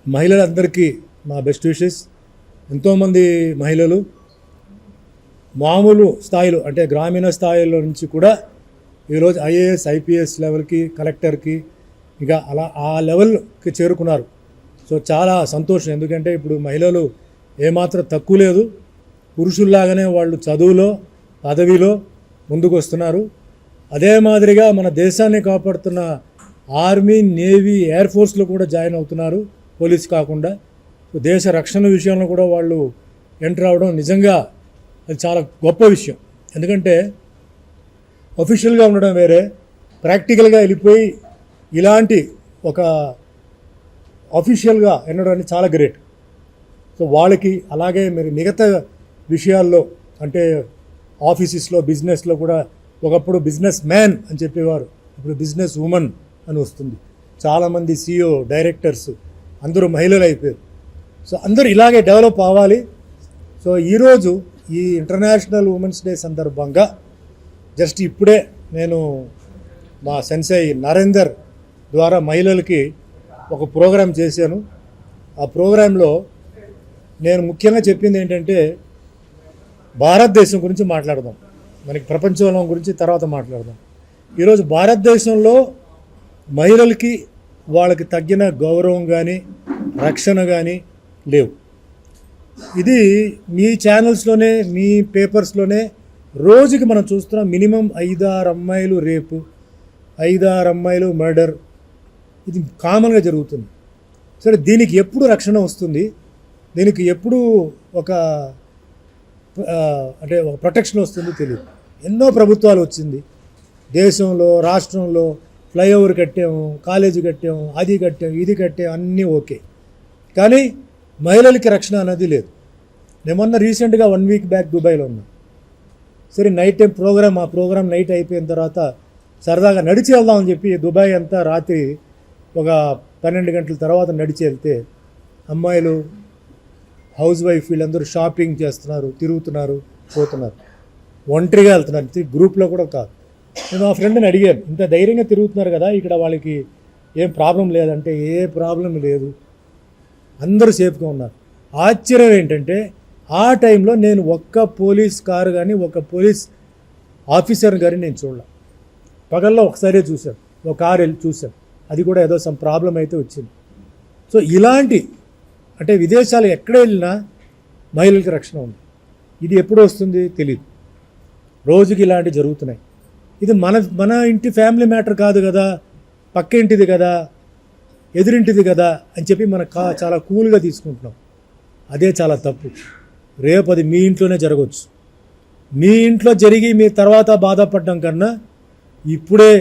మహిళలందరికీ మా best wishes. ఎంతోమంది మహిళలు మామూలు స్థాయిలో అంటే గ్రామీణ స్థాయిలో నుంచి కూడా ఈరోజు ఐఏఎస్ ఐపీఎస్ లెవెల్కి కలెక్టర్కి ఇక అలా ఆ లెవెల్కి చేరుకున్నారు. సో చాలా సంతోషం. ఎందుకంటే ఇప్పుడు మహిళలు ఏమాత్రం తక్కువ లేదు, పురుషుల్లాగానే వాళ్ళు చదువులో పదవిలో ముందుకు వస్తున్నారు. అదే మాదిరిగా మన దేశాన్ని కాపాడుతున్న ఆర్మీ నేవీ ఎయిర్ ఫోర్స్లో కూడా జాయిన్ అవుతున్నారు, పోలీస్ కాకుండా. సో దేశ రక్షణ విషయంలో కూడా వాళ్ళు ఎంటర్ అవ్వడం నిజంగా అది చాలా గొప్ప విషయం. ఎందుకంటే అఫీషియల్గా ఉండడం వేరే, ప్రాక్టికల్గా వెళ్ళిపోయి ఇలాంటి ఒక అఫీషియల్గా ఉండడం చాలా గ్రేట్. సో వాళ్ళకి అలాగే మీరు మిగతా విషయాల్లో అంటే ఆఫీసెస్లో బిజినెస్లో కూడా ఒకప్పుడు బిజినెస్ మ్యాన్ అని చెప్పేవారు, ఇప్పుడు బిజినెస్ ఉమెన్ అని వస్తుంది. చాలామంది CEO డైరెక్టర్స్ అందరూ మహిళలు అయిపోయారు. సో అందరూ ఇలాగే డెవలప్ అవ్వాలి. సో ఈరోజు ఈ ఇంటర్నేషనల్ ఉమెన్స్ డే సందర్భంగా జస్ట్ ఇప్పుడే నేను మా సెన్సై నరేందర్ ద్వారా మహిళలకి ఒక ప్రోగ్రాం చేశాను. ఆ ప్రోగ్రాంలో నేను ముఖ్యంగా చెప్పింది ఏంటంటే భారతదేశం గురించి మాట్లాడదాం, మనకి ప్రపంచంలో గురించి తర్వాత మాట్లాడదాం. ఈరోజు భారతదేశంలో మహిళలకి వాళ్ళకి తగ్గిన గౌరవం కానీ రక్షణ కానీ లేవు. ఇది మీ ఛానల్స్లోనే మీ పేపర్స్లోనే రోజుకి మనం చూస్తున్నాం. మినిమం 5-6 అమ్మాయిలు రేపు, 5-6 అమ్మాయిలు మర్డర్, ఇది కామన్గా జరుగుతుంది. సరే, దీనికి ఎప్పుడు రక్షణ వస్తుంది, దీనికి ఎప్పుడు ఒక అంటే ఒక ప్రొటెక్షన్ వస్తుందో తెలియదు. ఎన్నో ప్రభుత్వాలు వచ్చింది దేశంలో, రాష్ట్రంలో, ఫ్లైఓవర్ కట్టాము, కాలేజీ కట్టాము, అది కట్టాము, ఇది కట్టాము, అన్నీ ఓకే. కానీ మహిళలకి రక్షణ అనేది లేదు. నేను మొన్న రీసెంట్గా 1 వీక్ బ్యాక్ దుబాయ్లో ఉన్నాను. సరే, నైట్ టైం ప్రోగ్రామ్, ఆ ప్రోగ్రామ్ నైట్ అయిపోయిన తర్వాత సరదాగా నడిచి వెళ్దామని చెప్పి దుబాయ్ అంతా రాత్రి ఒక 12 గంటల తర్వాత నడిచి వెళ్తే అమ్మాయిలు హౌస్ వైఫ్ వీళ్ళందరూ షాపింగ్ చేస్తున్నారు, తిరుగుతున్నారు, పోతున్నారు, ఒంటరిగా వెళ్తున్నారు, గ్రూప్లో కూడా కాదు. నేను ఆ ఫ్రెండ్ని అడిగాను, ఇంత ధైర్యంగా తిరుగుతున్నారు కదా, ఇక్కడ వాళ్ళకి ఏం ప్రాబ్లం లేదంటే ఏ ప్రాబ్లం లేదు, అందరూ సేఫ్గా ఉన్నారు. ఆశ్చర్యం ఏంటంటే ఆ టైంలో నేను ఒక్క పోలీస్ కారు కానీ ఒక్క పోలీస్ ఆఫీసర్ కానీ నేను చూడలే. పగల్లో ఒకసారే చూశాను, ఒక కారు వెళ్ళి చూశాను, అది కూడా ఏదో సమ్ ప్రాబ్లం అయితే వచ్చింది. సో ఇలాంటి అంటే విదేశాలు ఎక్కడ వెళ్ళినా మహిళలకి రక్షణ ఉంది. ఇది ఎప్పుడు వస్తుంది తెలియదు, రోజుకి ఇలాంటివి జరుగుతున్నాయి. ఇది మన ఇంటి ఫ్యామిలీ మ్యాటర్ కాదు కదా, పక్క ఇంటిది కదా, ఎదురింటిది కదా అని చెప్పి మనం చాలా కూల్గా తీసుకుంటున్నాం. అదే చాలా తప్పు. రేపు అది మీ ఇంట్లోనే జరగవచ్చు. మీ ఇంట్లో జరిగి మీ తర్వాత బాధపడడం కన్నా ఇప్పుడే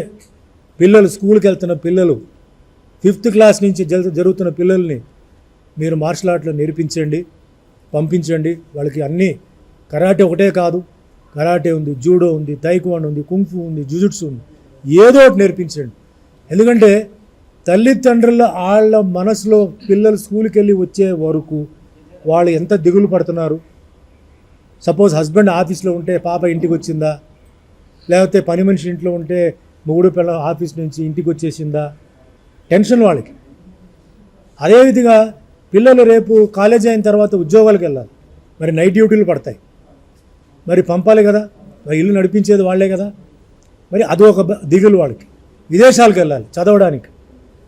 పిల్లలు స్కూల్కి వెళ్తున్న పిల్లలు 5th క్లాస్ నుంచి జరుగుతున్న పిల్లల్ని మీరు మార్షల్ ఆర్ట్లో నేర్పించండి, పంపించండి. వాళ్ళకి అన్నీ కరాటే ఒకటే కాదు, కరాటే ఉంది, జూడో ఉంది, తైక్వాండో ఉంది, కుంఫు ఉంది, జుజుట్సు ఉంది, ఏదో ఒకటి నేర్పించండి. ఎందుకంటే తల్లిదండ్రుల వాళ్ళ మనసులో పిల్లలు స్కూల్కి వెళ్ళి వచ్చే వరకు వాళ్ళు ఎంత దిగులు పడుతున్నారు. సపోజ్ హస్బెండ్ ఆఫీస్లో ఉంటే పాప ఇంటికి వచ్చిందా, లేకపోతే పని మనిషి ఇంట్లో ఉంటే మొగుడు పిల్ల ఆఫీస్ నుంచి ఇంటికి వచ్చేసిందా, టెన్షన్ వాళ్ళకి. అదేవిధంగా పిల్లలు రేపు కాలేజీ అయిన తర్వాత ఉద్యోగాలకు వెళ్ళాలి, మరి నైట్ డ్యూటీలు పడతాయి, మరి పంపాలి కదా, మరి ఇల్లు నడిపించేది వాళ్ళే కదా, మరి అదొక దిగులు వాళ్ళకి. విదేశాలకు వెళ్ళాలి చదవడానికి.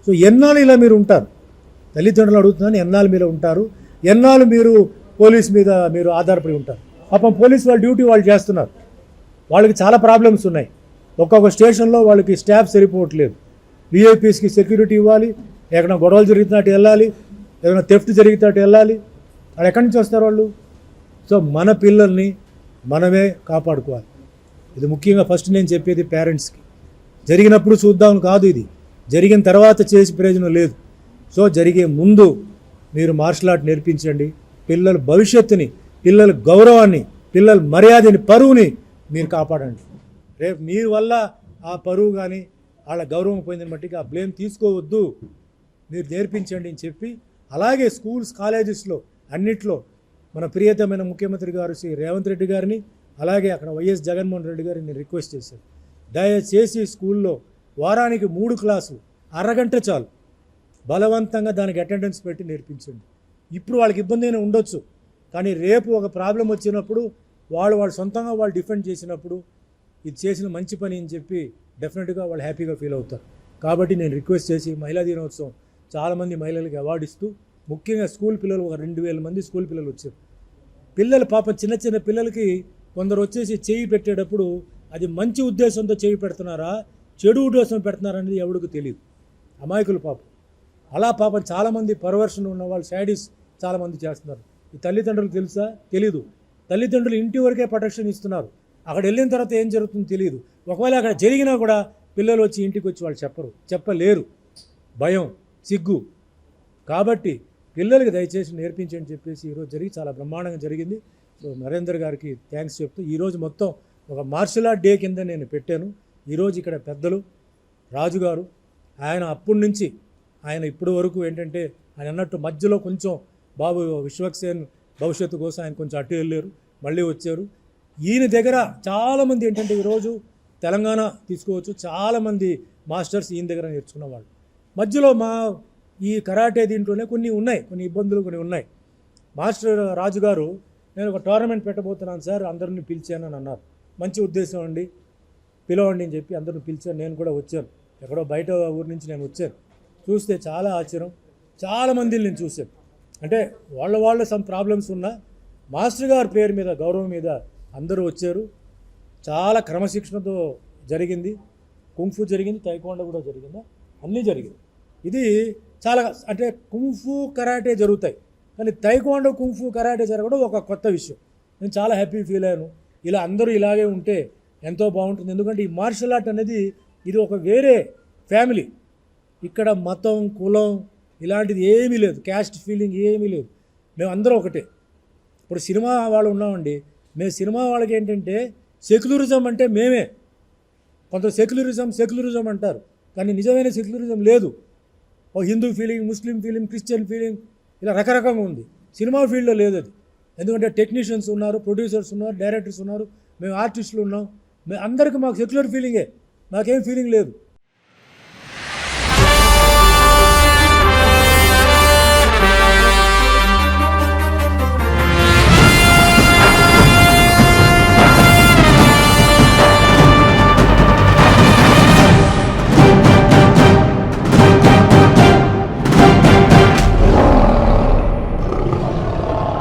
సో ఎన్నాళ్ళు ఇలా మీరు ఉంటారు, తల్లిదండ్రులు అడుగుతున్నాను, ఎన్నాళ్ళు మీరు ఉంటారు, ఎన్నాళ్ళు మీరు పోలీస్ మీద మీరు ఆధారపడి ఉంటారు. పాపం పోలీస్ వాళ్ళ డ్యూటీ వాళ్ళు చేస్తున్నారు, వాళ్ళకి చాలా ప్రాబ్లమ్స్ ఉన్నాయి. ఒక్కొక్క స్టేషన్లో వాళ్ళకి స్టాఫ్ సరిపోవట్లేదు. VIPస్కి సెక్యూరిటీ ఇవ్వాలి, ఎక్కడైనా గొడవలు జరుగుతున్నట్టు వెళ్ళాలి, ఏదైనా థెఫ్ట్ జరిగినట్టు వెళ్ళాలి, వాళ్ళు ఎక్కడి నుంచి వస్తారు వాళ్ళు. సో మన పిల్లల్ని మనమే కాపాడుకోవాలి. ఇది ముఖ్యంగా ఫస్ట్ నేను చెప్పేది పేరెంట్స్కి. జరిగినప్పుడు చూద్దాం కాదు, ఇది జరిగిన తర్వాత చేసి ప్రయోజనం లేదు. సో జరిగే ముందు మీరు మార్షల్ ఆర్ట్ నేర్పించండి. పిల్లల భవిష్యత్తుని, పిల్లల గౌరవాన్ని, పిల్లల మర్యాదని, పరువుని మీరు కాపాడండి. రేపు మీ వల్ల ఆ పరువు కానీ వాళ్ళ గౌరవం పోయిందని మట్టికి ఆ బ్లేమ్ తీసుకోవద్దు, మీరు నేర్పించండి అని చెప్పి, అలాగే స్కూల్స్ కాలేజెస్లో అన్నిట్లో మన ప్రియతమైన ముఖ్యమంత్రి గారు శ్రీ రేవంత్ రెడ్డి గారిని, అలాగే అక్కడ వైఎస్ జగన్మోహన్ రెడ్డి గారిని నేను రిక్వెస్ట్ చేశాను, దయచేసి స్కూల్లో వారానికి 3 క్లాసులు, అరగంట చాలు, బలవంతంగా దానికి అటెండెన్స్ పెట్టి నేర్పించండి. ఇప్పుడు వాళ్ళకి ఇబ్బంది అయినా ఉండొచ్చు, కానీ రేపు ఒక ప్రాబ్లం వచ్చినప్పుడు వాళ్ళు సొంతంగా వాళ్ళు డిఫెండ్ చేసినప్పుడు ఇది చేసిన మంచి పని అని చెప్పి డెఫినెట్గా వాళ్ళు హ్యాపీగా ఫీల్ అవుతారు. కాబట్టి నేను రిక్వెస్ట్ చేసి మహిళా దినోత్సవం చాలామంది మహిళలకి అవార్డు ఇస్తూ, ముఖ్యంగా స్కూల్ పిల్లలు ఒక 2000 మంది స్కూల్ పిల్లలు వచ్చారు. పిల్లలు పాపం చిన్న చిన్న పిల్లలకి కొందరు వచ్చేసి చేయి పెట్టేటప్పుడు అది మంచి ఉద్దేశంతో చేయి పెడుతున్నారా చెడు ఉద్దేశం పెడుతున్నారా అనేది ఎవరికి తెలియదు, అమాయకులు పాపం. అలా పాపం చాలామంది పర్వర్షన్ ఉన్న వాళ్ళు శాడీస్ చాలామంది చేస్తున్నారు. ఈ తల్లిదండ్రులు తెలుసా? తెలీదు. తల్లిదండ్రులు ఇంటి వరకే ప్రొటెక్షన్ ఇస్తున్నారు, అక్కడ వెళ్ళిన తర్వాత ఏం జరుగుతుందో తెలియదు. ఒకవేళ అక్కడ జరిగినా కూడా పిల్లలు వచ్చి ఇంటికి వచ్చి వాళ్ళు చెప్పలేరు, భయం, సిగ్గు. కాబట్టి పిల్లలకి దయచేసి నేర్పించని చెప్పేసి ఈరోజు చాలా బ్రహ్మాండంగా జరిగింది. సో నరేందర్ గారికి థ్యాంక్స్ చెప్తూ ఈరోజు మొత్తం ఒక మార్షల్ ఆర్ట్ డే కింద నేను పెట్టాను. ఈరోజు ఇక్కడ పెద్దలు రాజుగారు ఆయన అప్పటి నుంచి ఆయన ఇప్పటి వరకు ఏంటంటే ఆయన అన్నట్టు మధ్యలో కొంచెం బాబు విశ్వక్సేన్ భవిష్యత్తు కోసం ఆయన కొంచెం అటు వెళ్ళారు, మళ్ళీ వచ్చారు. ఈయన దగ్గర చాలామంది ఏంటంటే ఈరోజు తెలంగాణ తీసుకోవచ్చు, చాలామంది మాస్టర్స్ ఈయన దగ్గర నేర్చుకున్న వాళ్ళు. మధ్యలో ఈ కరాటే దీంట్లోనే కొన్ని ఇబ్బందులు ఉన్నాయి. మాస్టర్ రాజుగారు నేను ఒక టోర్నమెంట్ పెట్టబోతున్నాను సార్, అందరిని పిలిచాను అని అన్నారు. మంచి ఉద్దేశం అండి, పిలవండి అని చెప్పి అందరిని పిలిచాను. నేను కూడా వచ్చాను, ఎక్కడో బయట ఊరి నుంచి నేను వచ్చాను. చూస్తే చాలా ఆశ్చర్యం, చాలామందిని నేను చూశాను. అంటే వాళ్ళ సమ్ ప్రాబ్లమ్స్ ఉన్నా మాస్టర్ గారి పేరు మీద గౌరవం మీద అందరూ వచ్చారు. చాలా క్రమశిక్షణతో జరిగింది. కుంఫు జరిగింది, తైక్వాండో కూడా జరిగిందా, అన్నీ జరిగింది. ఇది చాలా అంటే కుంఫు కరాటే జరుగుతాయి, కానీ తైక్వాండో కుంఫు కరాటే జరగడం ఒక కొత్త విషయం. నేను చాలా హ్యాపీ ఫీల్ అయ్యాను. ఇలా అందరూ ఇలాగే ఉంటే ఎంతో బాగుంటుంది. ఎందుకంటే ఈ మార్షల్ ఆర్ట్ అనేది ఇది ఒక వేరే ఫ్యామిలీ. ఇక్కడ మతం, కులం ఇలాంటిది ఏమీ లేదు, క్యాస్ట్ ఫీలింగ్ ఏమీ లేదు. మేము అందరం ఒకటే. ఇప్పుడు సినిమా వాళ్ళు ఉన్నామండి, మేము సినిమా వాళ్ళకి ఏంటంటే సెక్యులరిజం అంటే మేమే. కొంత సెక్యులరిజం అంటారు, కానీ నిజమైన సెక్యులరిజం లేదు. ఒక హిందూ ఫీలింగ్, ముస్లిం ఫీలింగ్, క్రిస్టియన్ ఫీలింగ్ ఇలా రకరకంగా ఉంది. సినిమా ఫీల్డ్లో లేదు అది. ఎందుకంటే టెక్నీషియన్స్ ఉన్నారు, ప్రొడ్యూసర్స్ ఉన్నారు, డైరెక్టర్స్ ఉన్నారు, మేము ఆర్టిస్టులు ఉన్నాం. అందరికీ మాకు సెక్యులర్ ఫీలింగే, మాకేం ఫీలింగ్ లేదు.